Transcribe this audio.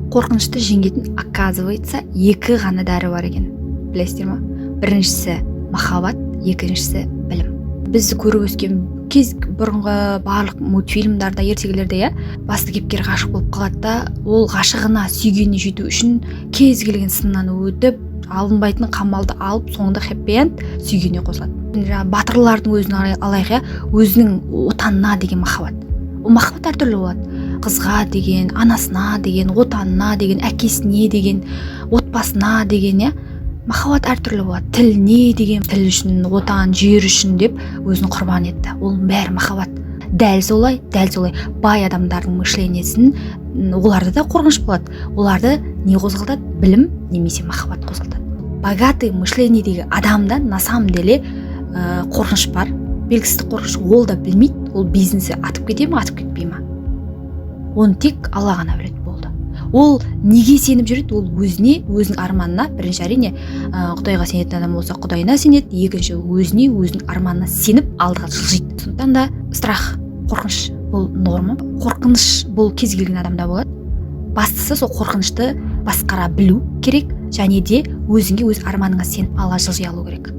Қорқынышты жеңетін, оказывается, екі ғана дәрі бар екен. Білесіздер ма? Біріншісі махаббат, екіншісі білім. Біз көріп өскен кез бұрынғы барлық мультфильмдарда, ертегілерде басты кейіпкер ғашық болып қалады да, ол ғашығына, сүйгеніне жету үшін кез келген сыннан өтіп, алынбайтын қамалды алып, соңында хэппи-энд сүйгеніне қосылады. Батырлардың өзін алайық, өзінің отанына деген махаббат. Ол махаббат әртүрлі болады. Қызға деген, анасына деген, отанына деген, әкесіне деген, отбасына деген, махаббат әртүрлі болады. Тіліне деген, тіл үшін, отан, жер үшін деп өзін құрбан етті. Ол бәрі махаббат. Дәл солай. Бай адамдардың мышлениясын, оларды да қорқыныш болады. Оларды не қозғалтады? Білім немесе махаббат қозғалтады. Богатый мышлениедегі адамда на самом деле қорқыныш бар. Белгісіз қорқыныш, ол да білмейді, ол бизнесі атып кете ме, атып кетпей ме. Оны тек Алла ғана біледі болды. Ол неге сеніп жүреді? Ол өзіне, өзінің арманына, бірінші әрине Құдайға сенетін адам болса, Құдайына сенеді, екінші өзіне, өзінің арманына сеніп алдыға жылжиды. Сондықтан да страх, қорқыныш бұл норма. Қорқыныш бұл кез келген адамда болады. Бастысы сол қорқынышты басқара білу керек, және де өзіңе, өз арманыңа сеніп алға жылжи алу керек.